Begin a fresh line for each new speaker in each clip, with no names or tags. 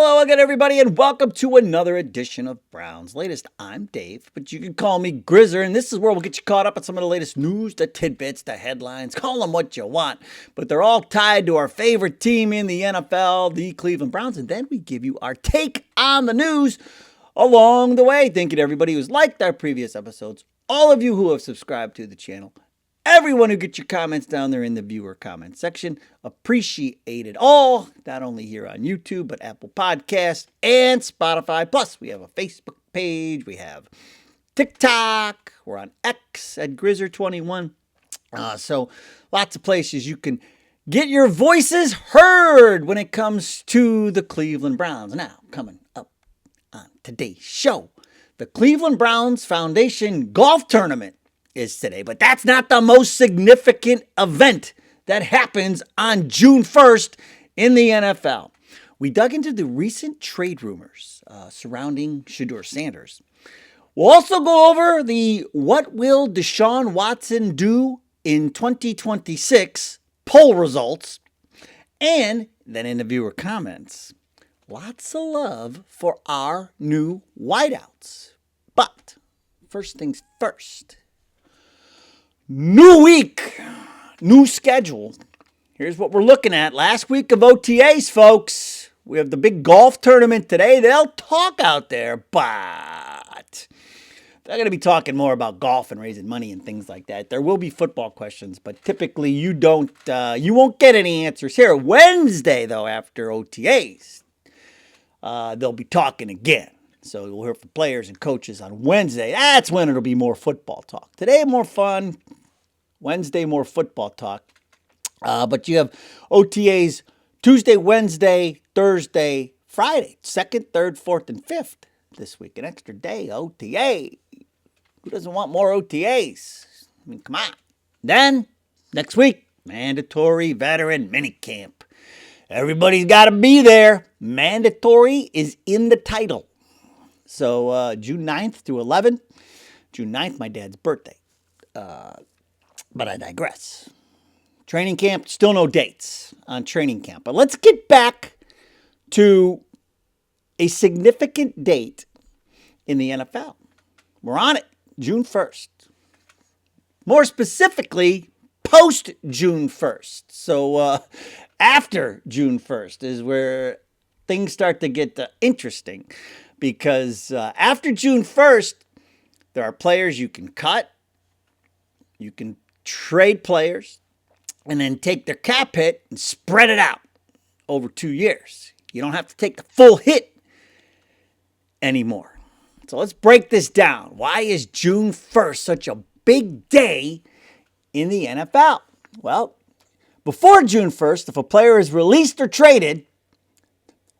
Hello again, everybody, and welcome to another edition of Brown's Latest. I'm Dave, but you can call me Grizzer, and this is where we'll get you caught up on some of the latest news, the tidbits, the headlines, call them what you want, but they're all tied to our favorite team in the NFL, the Cleveland Browns, and then we give you our take on the news along the way. Thank you to everybody who's liked our previous episodes, all of you who have subscribed to the channel, everyone who gets your comments down there in the viewer comment section. Appreciate it all, not only here on YouTube, but Apple Podcasts and Spotify. Plus, we have a Facebook page. We have TikTok. We're on X at Grizzer21. So lots of places you can get your voices heard when it comes to the Cleveland Browns. Now, coming up on today's show, the Cleveland Browns Foundation Golf Tournament is today, but that's not the most significant event that happens on June 1st in the NFL. We dug into the recent trade rumors surrounding Shedeur Sanders. We'll also go over the what will Deshaun Watson do in 2026 poll results, and then in the viewer comments, lots of love for our new wideouts. But first things first, new week, new schedule. Here's what we're looking at. Last week of OTAs, folks. We have the big golf tournament today. They'll talk out there, but they're going to be talking more about golf and raising money and things like that. There will be football questions, but typically you won't get any answers here. Wednesday, though, after OTAs, they'll be talking again. So we'll hear from players and coaches on Wednesday. That's when it'll be more football talk. Today, more fun. Wednesday, more football talk. But you have OTAs Tuesday, Wednesday, Thursday, Friday. 2nd, 3rd, 4th, and 5th this week. An extra day, OTA. Who doesn't want more OTAs? I mean, come on. Then, next week, mandatory veteran minicamp. Everybody's got to be there. Mandatory is in the title. So June 9th through 11th. June 9th, my dad's birthday. But I digress. Training camp, still no dates on training camp. But let's get back to a significant date in the NFL. We're on it, June 1st. More specifically, post-June 1st. So after June 1st is where things start to get interesting. Because after June 1st, there are players you can cut, you can trade players, and then take their cap hit and spread it out over 2 years. You don't have to take the full hit anymore. So let's break this down. Why is June 1st such a big day in the NFL? Well, before June 1st, if a player is released or traded,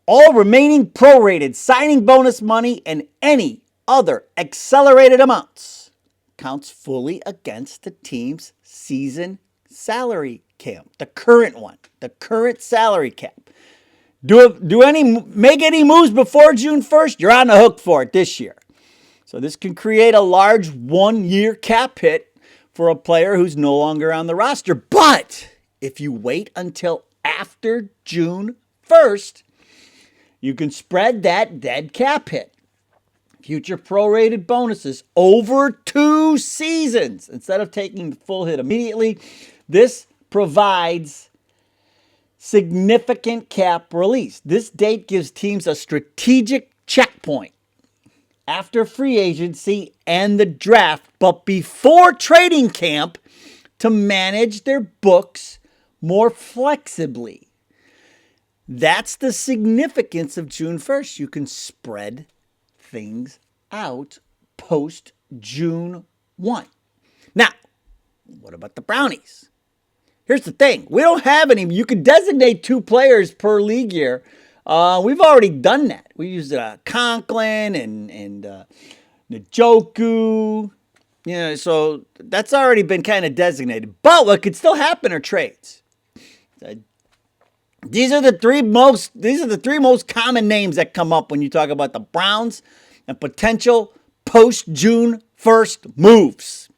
all remaining prorated signing bonus money and any other accelerated amounts counts fully against the team's season salary cap. The current one, the current salary cap. Make any moves before June 1st, you're on the hook for it this year. So this can create a large 1-year cap hit for a player who's no longer on the roster. But if you wait until after June 1st, you can spread that dead cap hit, future prorated bonuses, over 2 seasons instead of taking the full hit immediately. This provides significant cap release. This date gives teams a strategic checkpoint after free agency and the draft, but before trading camp, to manage their books more flexibly. That's the significance of June 1st. You can spread things out post June 1. Now, what about the Brownies? Here's the thing. We don't have any. You can designate 2 players per league year. We've already done that. We used Conklin and Njoku. So that's already been kind of designated. But what could still happen are trades. These are the three most common names that come up when you talk about the Browns and potential post-June 1st moves.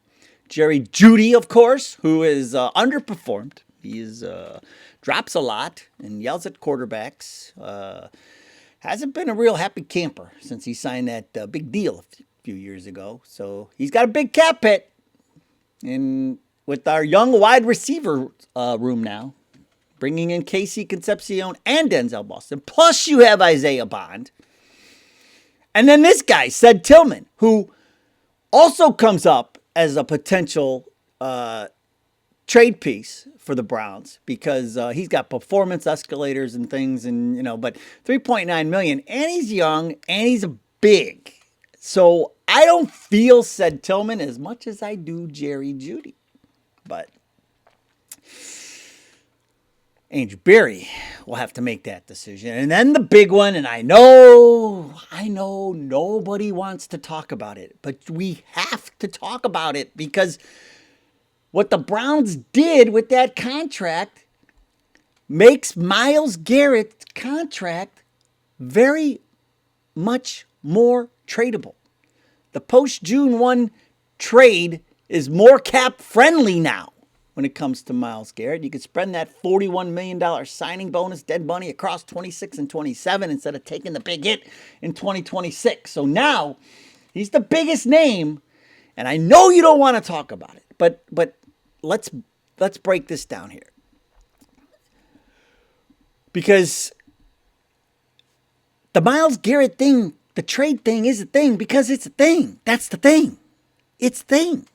Jerry Jeudy, of course, who is underperformed. He drops a lot and yells at quarterbacks. hasn't been a real happy camper since he signed that big deal a few years ago. So he's got a big cap hit. And with our young wide receiver room now, bringing in Casey Concepcion and Denzel Boston, plus you have Isaiah Bond. And then this guy, Ced Tillman, who also comes up as a potential trade piece for the Browns because he's got performance escalators and things, and but $3.9 million, and he's young and he's big. So I don't feel Ced Tillman as much as I do Jerry Jeudy, but Andrew Berry will have to make that decision. And then the big one, and I know nobody wants to talk about it, but we have to talk about it because what the Browns did with that contract makes Myles Garrett's contract very much more tradable. The post-June 1 trade is more cap-friendly now when it comes to Myles Garrett. You could spread that $41 million signing bonus, dead money, across 26 and 27 instead of taking the big hit in 2026. So now he's the biggest name, and I know you don't want to talk about it, but let's break this down here. Because the Myles Garrett thing, the trade thing is a thing because it's a thing. That's the thing. It's a thing.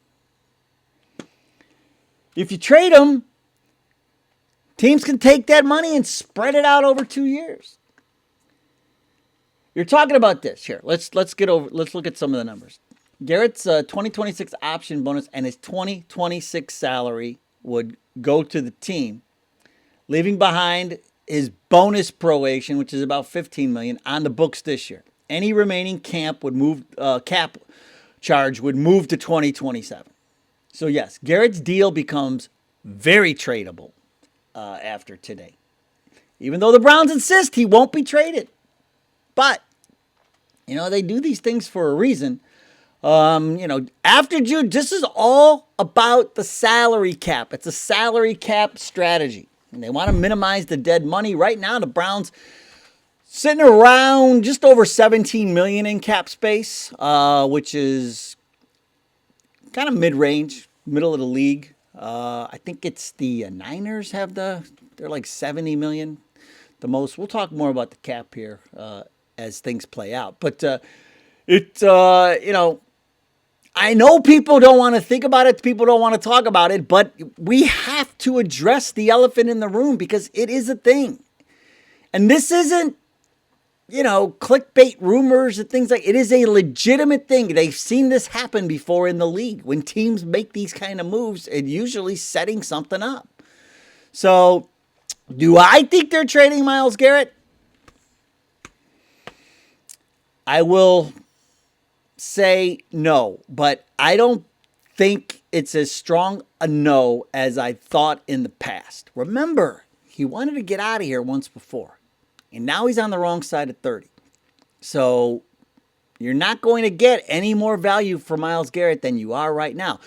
If you trade him, teams can take that money and spread it out over 2 years. You're talking about this here. Let's look at some of the numbers. Garrett's 2026 option bonus and his 2026 salary would go to the team, leaving behind his bonus proration, which is about $15 million, on the books this year. Any remaining cap charge would move to 2027. So yes, Garrett's deal becomes very tradable after today. Even though the Browns insist he won't be traded. But, they do these things for a reason. After June, this is all about the salary cap. It's a salary cap strategy. And they want to minimize the dead money. Right now, the Browns sitting around just over $17 million in cap space, which is kind of mid-range, middle of the league. I think it's the Niners they're like $70 million, the most. We'll talk more about the cap here as things play out. But I know people don't want to think about it. People don't want to talk about it, but we have to address the elephant in the room because it is a thing. And this isn't, clickbait rumors and things like it is a legitimate thing. They've seen this happen before in the league. When teams make these kind of moves, it's usually setting something up. So, do I think they're trading Myles Garrett? I will say no, but I don't think it's as strong a no as I thought in the past. Remember, he wanted to get out of here once before. And now he's on the wrong side of 30. So you're not going to get any more value for Myles Garrett than you are right now.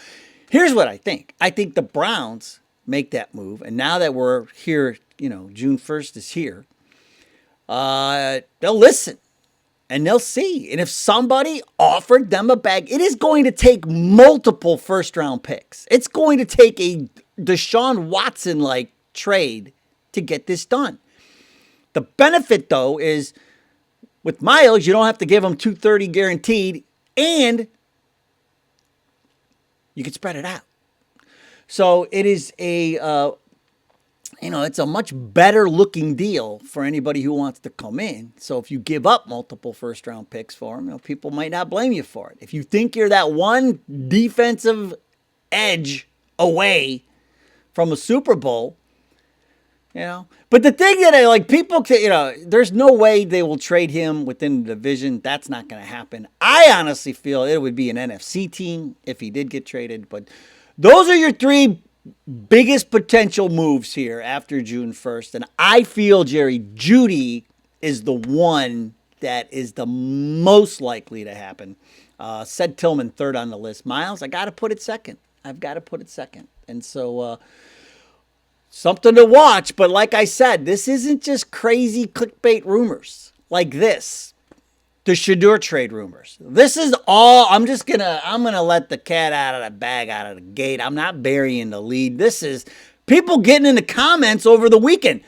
Here's what I think. I think the Browns make that move. And now that we're here, June 1st is here, they'll listen and they'll see. And if somebody offered them a bag, it is going to take multiple first-round picks. It's going to take a Deshaun Watson-like trade to get this done. The benefit, though, is with Myles, you don't have to give him $230 guaranteed, and you can spread it out. So it is it's a much better looking deal for anybody who wants to come in. So if you give up multiple first round picks for him, people might not blame you for it. If you think you're that one defensive edge away from a Super Bowl, But the thing that people, there's no way they will trade him within the division. That's not going to happen. I honestly feel it would be an NFC team if he did get traded. But those are your three biggest potential moves here after June 1st. And I feel Jerry Jeudy is the one that is the most likely to happen. Ced Tillman third on the list. Myles, I got to put it second. And so something to watch. But like I said, this isn't just crazy clickbait rumors. like this. The Shedeur trade rumors. This is all, I'm gonna let the cat out of the bag, out of the gate. I'm not burying the lead. This is people getting in the comments over the weekend.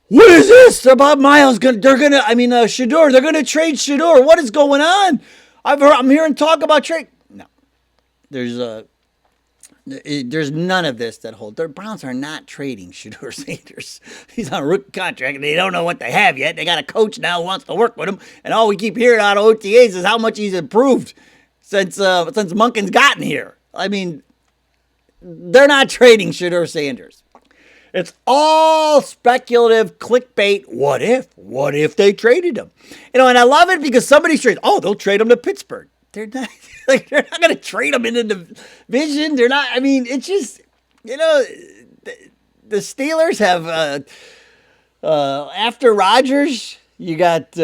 What is this about Myles? Shedeur, they're gonna trade Shedeur. What is going on? I'm hearing talk about trade. No, there's none of this that holds. The Browns are not trading Shedeur Sanders. He's on a rookie contract, and they don't know what they have yet. They got a coach now who wants to work with him, and all we keep hearing out of OTAs is how much he's improved since Monken's gotten here. I mean, they're not trading Shedeur Sanders. It's all speculative clickbait. What if? What if they traded him? And I love it because somebody's trading. Oh, they'll trade him to Pittsburgh. They're not going to trade him into the division. They're not. I mean, it's just, the Steelers have, after Rodgers, you got 2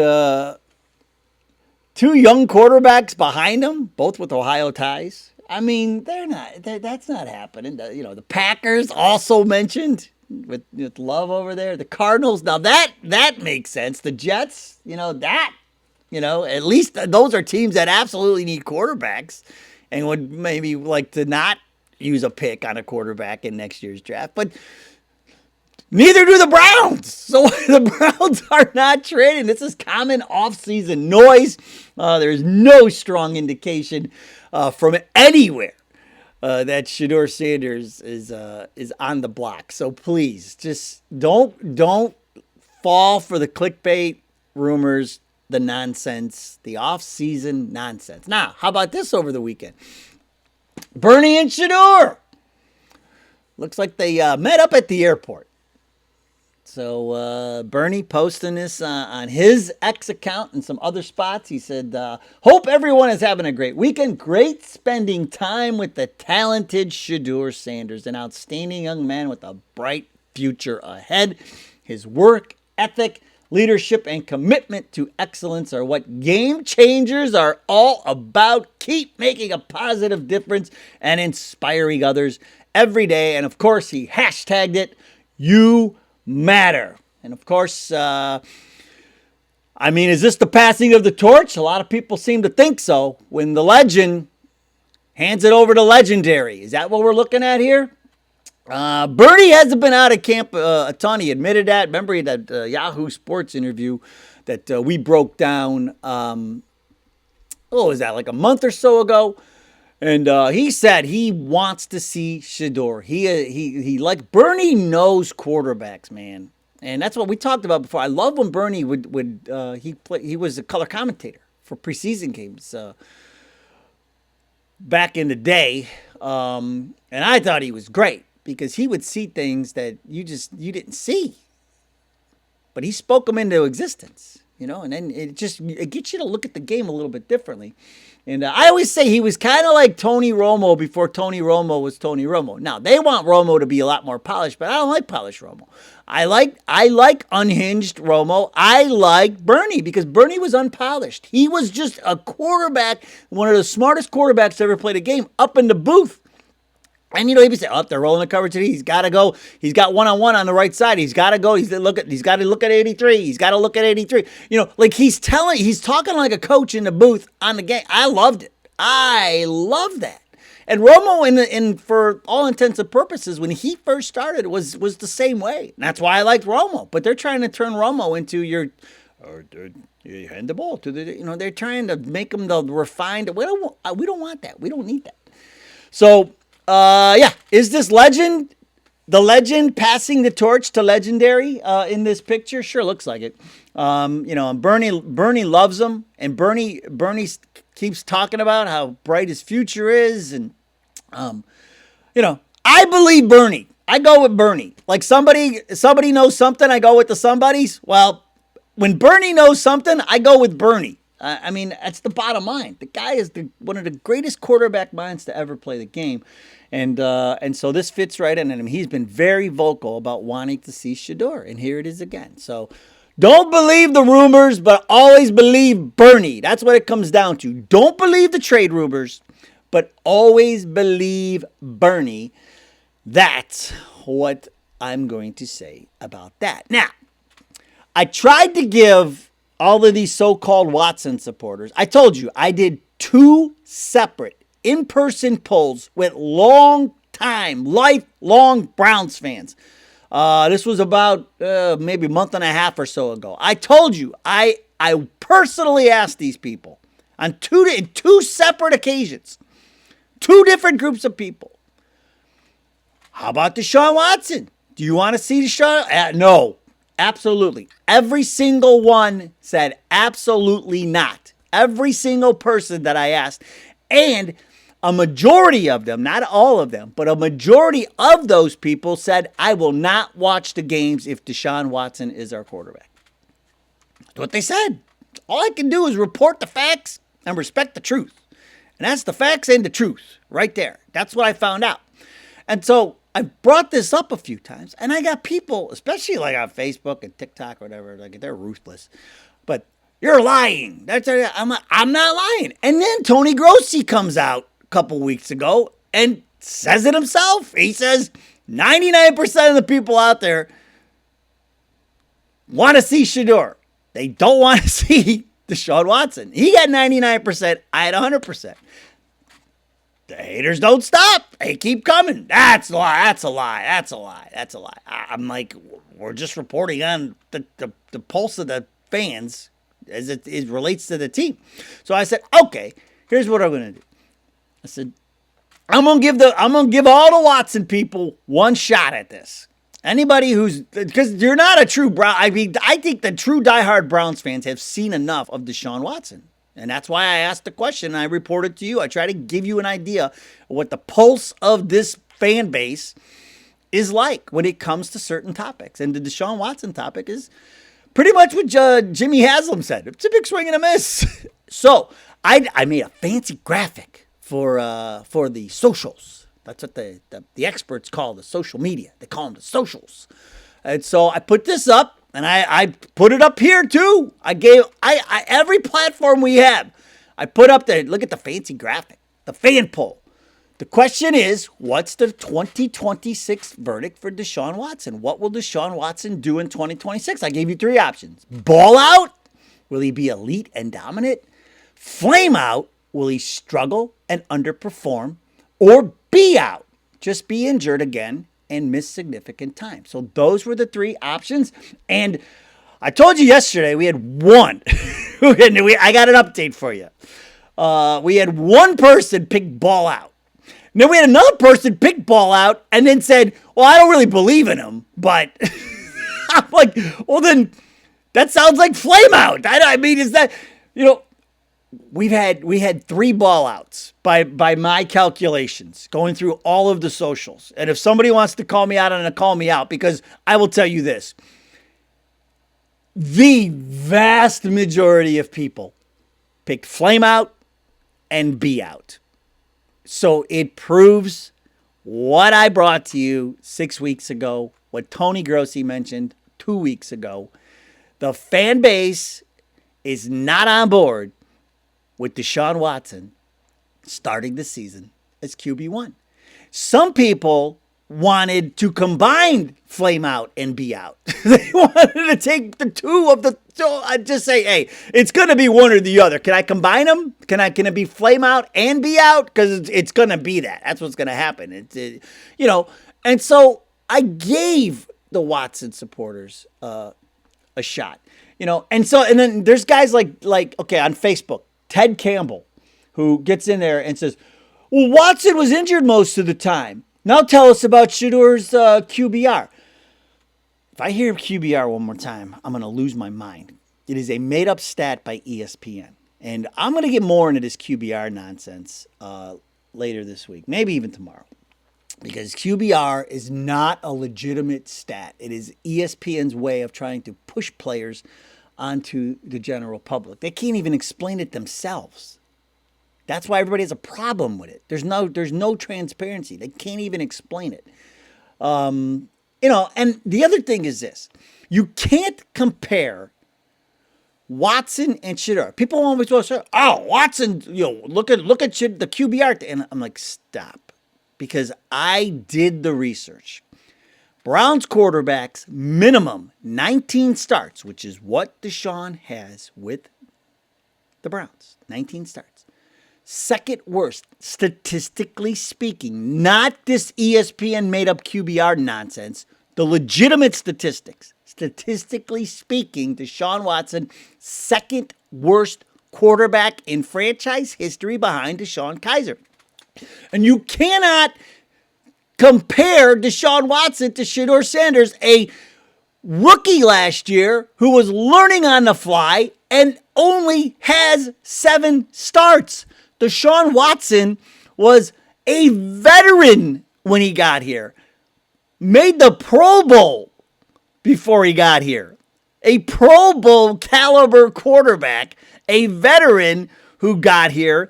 young quarterbacks behind them, both with Ohio ties. I mean, that's not happening. The Packers also mentioned with Love over there. The Cardinals, now that makes sense. The Jets, at least those are teams that absolutely need quarterbacks and would maybe like to not use a pick on a quarterback in next year's draft. But neither do the Browns. So the Browns are not trading. This is common offseason noise. There's no strong indication from anywhere that Shedeur Sanders is on the block. So please, just don't fall for the clickbait rumors, the nonsense, the off-season nonsense. Now, how about this over the weekend? Bernie and Shedeur. Looks like they met up at the airport. So Bernie posting this on his X account and some other spots. He said, hope everyone is having a great weekend. Great spending time with the talented Shedeur Sanders, an outstanding young man with a bright future ahead. His work ethic, leadership, and commitment to excellence are what game changers are all about. Keep making a positive difference and inspiring others every day. And of course, he hashtagged it, You Matter. And of course, is this the passing of the torch? A lot of people seem to think so. When the legend hands it over to legendary. Is that what we're looking at here? Bernie hasn't been out of camp a ton. He admitted that. Remember that Yahoo Sports interview that we broke down, was that, like a month or so ago? And he said he wants to see Shedeur. He like Bernie knows quarterbacks, man. And that's what we talked about before. I love when Bernie he was a color commentator for preseason games back in the day. And I thought he was great because he would see things that you didn't see. But he spoke them into existence, and then it gets you to look at the game a little bit differently. And I always say he was kind of like Tony Romo before Tony Romo was Tony Romo. Now, they want Romo to be a lot more polished, but I don't like polished Romo. I like unhinged Romo. I like Bernie because Bernie was unpolished. He was just a quarterback, one of the smartest quarterbacks to ever played a game, up in the booth. And he'd be saying, they're rolling the coverage today. He's got to go. He's got one-on-one on the right side. He's got to go. He's got to look at 83. He's got to look at 83. He's talking like a coach in the booth on the game. I loved it. I love that. And Romo, for all intents and purposes, when he first started, was the same way. And that's why I liked Romo. But they're trying to turn Romo into you hand the ball to the. They're trying to make him the refined. We don't want that. We don't need that. So. Is this the legend passing the torch to legendary in this picture? Sure looks like it. And Bernie loves him, and Bernie keeps talking about how bright his future is, and I believe Bernie. I go with Bernie. Like somebody knows something, I go with the somebodies. Well, when Bernie knows something, I go with Bernie. That's the bottom line. The guy is one of the greatest quarterback minds to ever play the game. And so this fits right in. And he's been very vocal about wanting to see Shedeur. And here it is again. So don't believe the rumors, but always believe Bernie. That's what it comes down to. Don't believe the trade rumors, but always believe Bernie. That's what I'm going to say about that. Now, I tried to give all of these so-called Watson supporters. I told you I did 2 separate in-person polls with lifelong Browns fans. This was about maybe a month and a half or so ago. I told you I personally asked these people on two separate occasions, 2 different groups of people. How about Deshaun Watson? Do you want to see Deshaun? No, absolutely. Every single one said absolutely not. Every single person that I asked. And a majority of them, not all of them, but a majority of those people said, I will not watch the games if Deshaun Watson is our quarterback. That's what they said. All I can do is report the facts and respect the truth. And that's the facts and the truth right there. That's what I found out. And so I brought this up a few times, and I got people, especially like on Facebook and TikTok or whatever, like they're ruthless. But you're lying. I'm not lying. And then Tony Grossi comes out a couple weeks ago and says it himself. He says 99% of the people out there want to see Shedeur. They don't want to see Deshaun Watson. He got 99%. I had 100%. The haters don't stop. They keep coming. That's a lie. That's a lie. That's a lie. That's a lie. I'm like, we're just reporting on the pulse of the fans as it relates to the team. So I said, okay, here's what I'm going to do. I said, I'm going to give all the Watson people one shot at this. Anybody because you're not a true Brown. I mean, I think the true diehard Browns fans have seen enough of Deshaun Watson. And that's why I asked the question and I reported to you. I try to give you an idea of what the pulse of this fan base is like when it comes to certain topics. And the Deshaun Watson topic is pretty much what Jimmy Haslam said. It's a big swing and a miss. So I made a fancy graphic for the socials. That's what the experts call the social media. They call them the socials. And so I put this up. And I put it up here too. I every platform we have, I put up there. Look at the fancy graphic, the fan poll. The question is, what's the 2026 verdict for Deshaun Watson? What will Deshaun Watson do in 2026? I gave you 3 options. Ball out? Will he be elite and dominant? Flame out? Will he struggle and underperform? Or be out? Just be injured again and miss significant time. So those were the 3 options. And I told you yesterday we had one. I got an update for you. We had one person pick ball out. And then we had another person pick ball out and then said, well, I don't really believe in him. But I'm like, well, then that sounds like flame out. I mean, is that, we had 3 ball outs by my calculations, going through all of the socials. And if somebody wants to call me out on it, call me out, because I will tell you this. The vast majority of people picked flame out and be out. So it proves what I brought to you 6 weeks ago, what Tony Grossi mentioned 2 weeks ago. The fan base is not on board with Deshaun Watson starting the season as QB1. Some people wanted to combine flame out and be out. They wanted to take the 2 of the. So I'd just say, hey, it's going to be one or the other. Can I combine them? Can it be flame out and be out? Because it's going to be that. That's what's going to happen. And so I gave the Watson supporters a shot. And then there's guys like okay, on Facebook, Ted Campbell, who gets in there and says, well, Watson was injured most of the time. Now tell us about Shedeur's QBR. If I hear QBR one more time, I'm going to lose my mind. It is a made-up stat by ESPN. And I'm going to get more into this QBR nonsense later this week, maybe even tomorrow. Because QBR is not a legitimate stat. It is ESPN's way of trying to push players onto the general public. They can't even explain it themselves. That's why everybody has a problem with it. There's no transparency. They can't even explain it. And the other thing is this. You can't compare Watson and Shedeur. People always say, oh, Watson, look at the QBR. And I'm like, stop. Because I did the research. Browns quarterbacks minimum 19 starts, which is what Deshaun has with the Browns. 19 starts. Second worst, statistically speaking, not this ESPN made up QBR nonsense, the legitimate statistics. Statistically speaking, Deshaun Watson, second worst quarterback in franchise history behind Deshaun Kaiser. And you cannot compare Deshaun Watson to Shedeur Sanders, a rookie last year who was learning on the fly and only has 7 starts. Deshaun Watson was a veteran when he got here. Made the Pro Bowl before he got here. A Pro Bowl caliber quarterback, a veteran who got here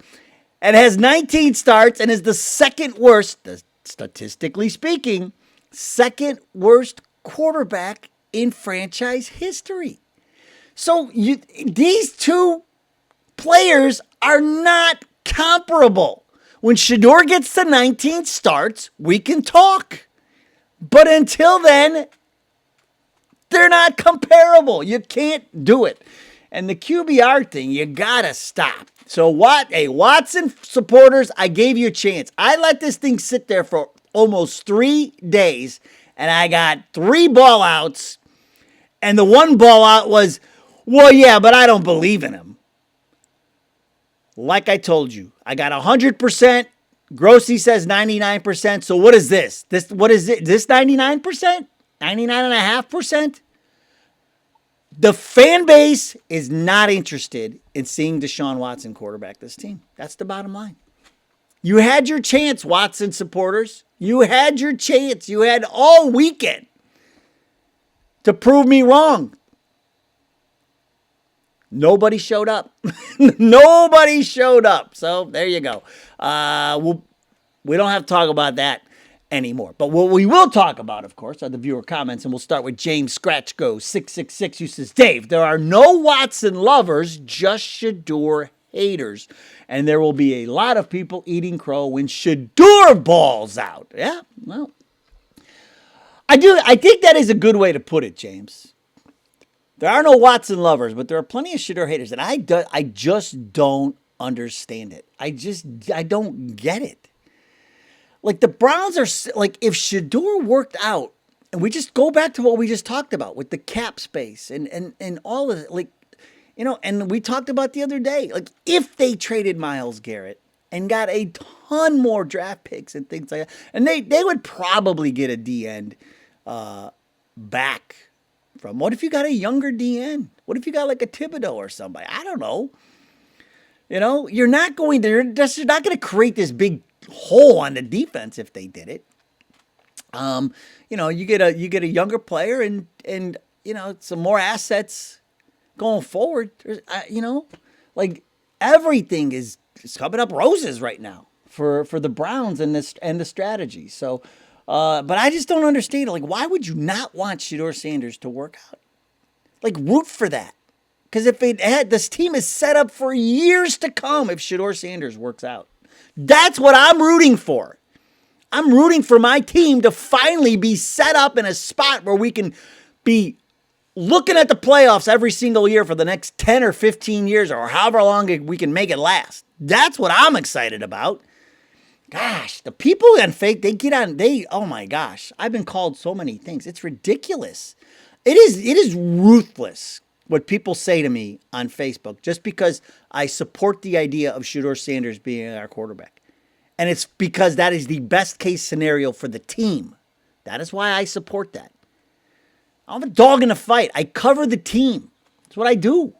and has 19 starts and is the second worst, statistically speaking, second worst quarterback in franchise history. So these two players are not comparable. When Shedeur gets to 19 starts, we can talk. But until then, they're not comparable. You can't do it. And the QBR thing, you gotta stop. So Watson supporters, I gave you a chance. I let this thing sit there for almost 3 days, and I got 3 ball outs. And the one ball out was, well, yeah, but I don't believe in him. Like I told you, I got 100%. Grossi says 99%. So what is this? What is it? This 99%? 99.5%? The fan base is not interested in seeing Deshaun Watson quarterback this team. That's the bottom line. You had your chance, Watson supporters. You had your chance. You had all weekend to prove me wrong. Nobody showed up. Nobody showed up. So there you go. We don't have to talk about that anymore. But what we will talk about, of course, are the viewer comments. And we'll start with James Scratchgo 666, who says, Dave, there are no Watson lovers, just Shedeur haters. And there will be a lot of people eating crow when Shedeur balls out. Yeah, well, I think that is a good way to put it, James. There are no Watson lovers, but there are plenty of Shedeur haters. And I just don't understand it. I don't get it. Like, the Browns are, like, if Shedeur worked out, and we just go back to what we just talked about with the cap space and all of it, like, and we talked about the other day, like, if they traded Myles Garrett and got a ton more draft picks and things like that, and they would probably get a D-end back from, what if you got a younger D-end? What if you got, like, a Thibodeau or somebody? I don't know. You're not going to create this big hole on the defense if they did it. You get a younger player and some more assets going forward. Like, everything is coming up roses right now for the Browns and the strategy. So, but I just don't understand it. Like, why would you not want Shedeur Sanders to work out? Like, root for that. Because if it had, this team is set up for years to come if Shedeur Sanders works out. That's what I'm rooting for. I'm rooting for my team to finally be set up in a spot where we can be looking at the playoffs every single year for the next 10 or 15 years or however long we can make it last. That's what I'm excited about. Gosh, the people on fake, oh my gosh, I've been called so many things. It's ridiculous. It is ruthless what people say to me on Facebook just because I support the idea of Shedeur Sanders being our quarterback. And it's because that is the best case scenario for the team. That is why I support that. I'm a dog in a fight. I cover the team. That's what I do.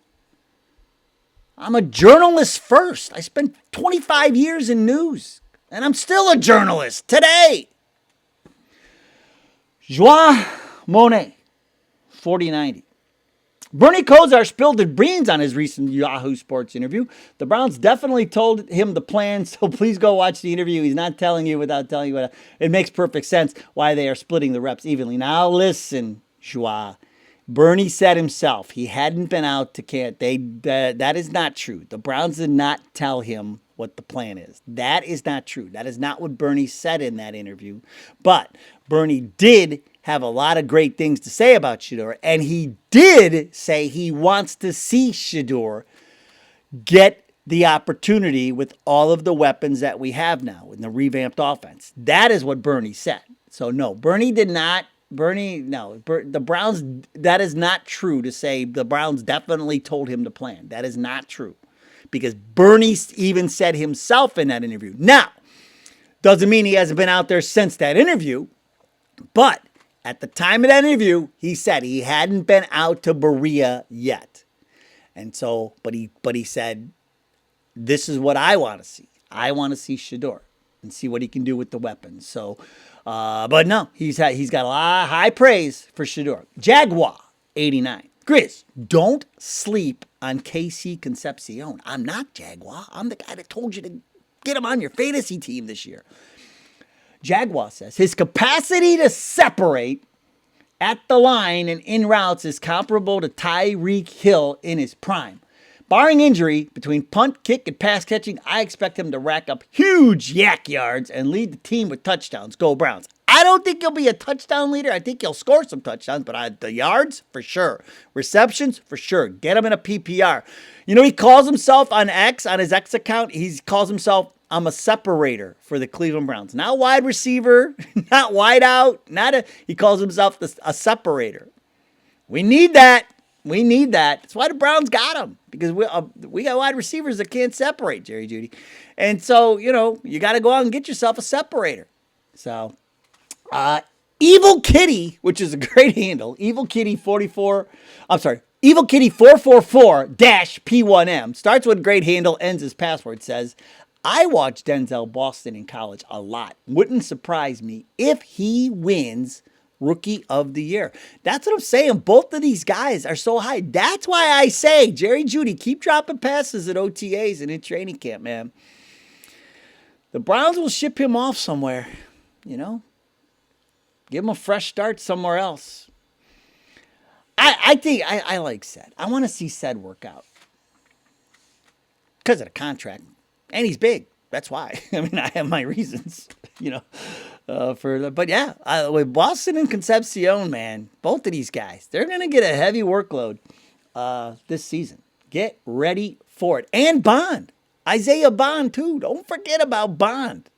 I'm a journalist first. I spent 25 years in news. And I'm still a journalist today. Joie Monet, 4090. Bernie Kosar spilled the beans on his recent Yahoo Sports interview. The Browns definitely told him the plan, so please go watch the interview. He's not telling you without telling you. It makes perfect sense why they are splitting the reps evenly. Now listen, Joie. Bernie said himself he hadn't been out to camp. That is not true. The Browns did not tell him what the plan is. That is not true. That is not what Bernie said in that interview. But Bernie did have a lot of great things to say about Shedeur, and he did say he wants to see Shedeur get the opportunity with all of the weapons that we have now in the revamped offense. That is what Bernie said. So no, Bernie did not. The Browns, that is not true to say the Browns definitely told him to plan. That is not true because Bernie even said himself in that interview. Now, doesn't mean he hasn't been out there since that interview, but at the time of that interview, he said he hadn't been out to Berea yet. And so, but he said, this is what I want to see. I want to see Shedeur and see what he can do with the weapons. So, but no, he's got a lot of high praise for Shedeur. Jaguar 89. Grizz, don't sleep on KC Concepcion. I'm not Jaguar. I'm the guy that told you to get him on your fantasy team this year. Jaguar says his capacity to separate at the line and in routes is comparable to Tyreek Hill in his prime. Barring injury, between punt, kick, and pass catching, I expect him to rack up huge yak yards and lead the team with touchdowns. Go Browns. I don't think he'll be a touchdown leader. I think he'll score some touchdowns, but the yards, for sure. Receptions, for sure. Get him in a PPR. You know, he calls himself on his X account, he calls himself, I'm a separator for the Cleveland Browns. Not wide receiver, not wide out, he calls himself a separator. We need that. We need that. That's why the Browns got him, because we got wide receivers that can't separate, Jerry Jeudy. And so, you know, you got to go out and get yourself a separator. So, Evil Kitty, which is a great handle, Evil Kitty 444-P1M, starts with great handle, ends his password, says, I watched Denzel Boston in college a lot. Wouldn't surprise me if he wins Rookie of the Year. That's what I'm saying. Both of these guys are so high. That's why I say, Jerry Jeudy, keep dropping passes at OTAs and in training camp, man. The Browns will ship him off somewhere, you know. Give him a fresh start somewhere else. I think I like Sed. I want to see Sed work out because of the contract. And he's big. That's why. I mean, I have my reasons, you know. But yeah, with Boston and Concepcion, man, both of these guys, they're going to get a heavy workload this season. Get ready for it. And Bond. Isaiah Bond, too. Don't forget about Bond.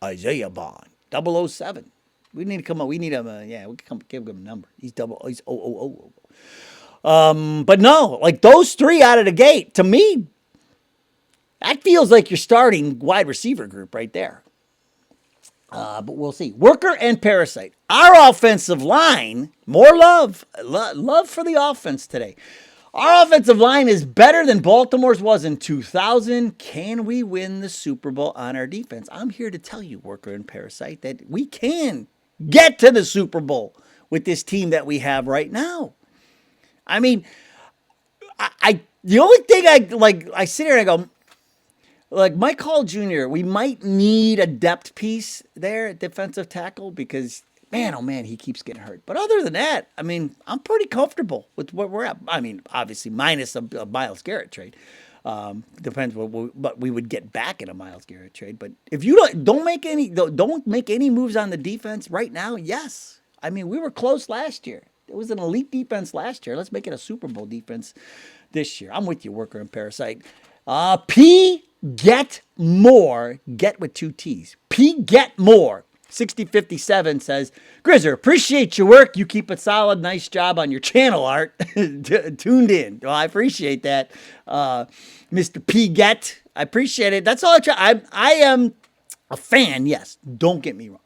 Isaiah Bond, 007. We need to come up. We need him. We can give him a number. He's 000. But no, like those three out of the gate, to me, that feels like your starting wide receiver group right there. But we'll see. Worker and Parasite. Our offensive line, more love. Love for the offense today. Our offensive line is better than Baltimore's was in 2000. Can we win the Super Bowl on our defense? I'm here to tell you, Worker and Parasite, that we can get to the Super Bowl with this team that we have right now. I mean, the only thing I sit here and I go, like Mike Hall Jr., we might need a depth piece there at defensive tackle because, man, oh man, he keeps getting hurt. But other than that, I mean, I'm pretty comfortable with where we're at. I mean, obviously, minus a Myles Garrett trade. Depends what we would get back in a Myles Garrett trade. But if you don't make any moves on the defense right now, yes. I mean, we were close last year. It was an elite defense last year. Let's make it a Super Bowl defense this year. I'm with you, Worker and Parasite. Get more. Get with 2 T's. Get more. 6057 says, Grizzer, appreciate your work. You keep it solid. Nice job on your channel art. Tuned in. Well, I appreciate that. Mr. Get. I appreciate it. That's all I try. I am a fan, yes. Don't get me wrong.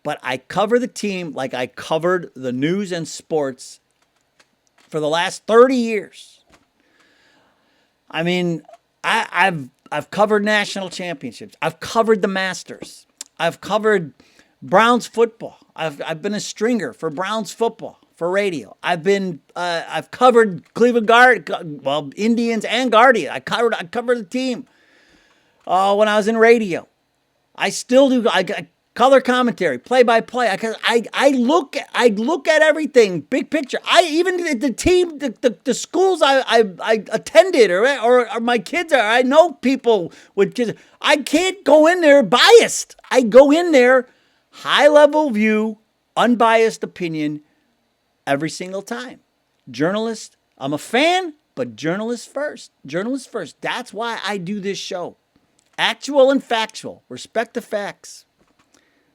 But I cover the team like I covered the news and sports for the last 30 years. I mean, I've covered national championships. I've covered the Masters. I've covered Browns football. I've been a stringer for Browns football for radio. I've covered Cleveland Indians and Guardian. I covered the team when I was in radio. I still do. I color commentary, play-by-play. I look at everything, big picture. Even the team, the schools I attended, or my kids are. I know people with kids. I can't go in there biased. I go in there high-level view, unbiased opinion every single time. Journalist, I'm a fan, but journalist first. Journalist first. That's why I do this show. Actual and factual. Respect the facts.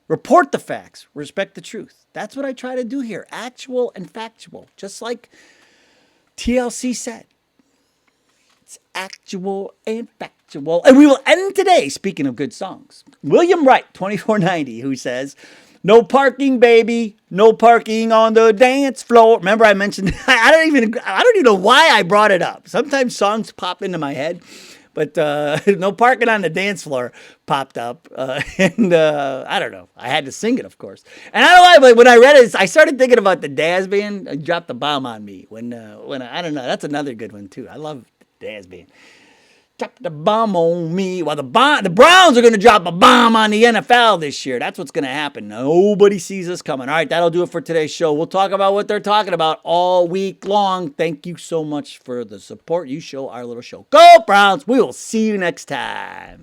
Report the facts. Respect the truth. That's what I try to do here. Actual and factual. Just like TLC said. It's actual and factual. And we will end today, speaking of good songs. William Wright, 2490, who says, no parking, baby. No parking on the dance floor. Remember I mentioned, I don't even know why I brought it up. Sometimes songs pop into my head. But no parking on the dance floor popped up. And I don't know. I had to sing it, of course. And I don't know why, but when I read it, I started thinking about the Daz Band. I dropped the bomb on me. When I don't know. That's another good one, too. I love the Daz Band. Drop the bomb on me. Well, the Browns are going to drop a bomb on the NFL this year. That's what's going to happen. Nobody sees us coming. All right, that'll do it for today's show. We'll talk about what they're talking about all week long. Thank you so much for the support you show our little show. Go Browns. We will see you next time.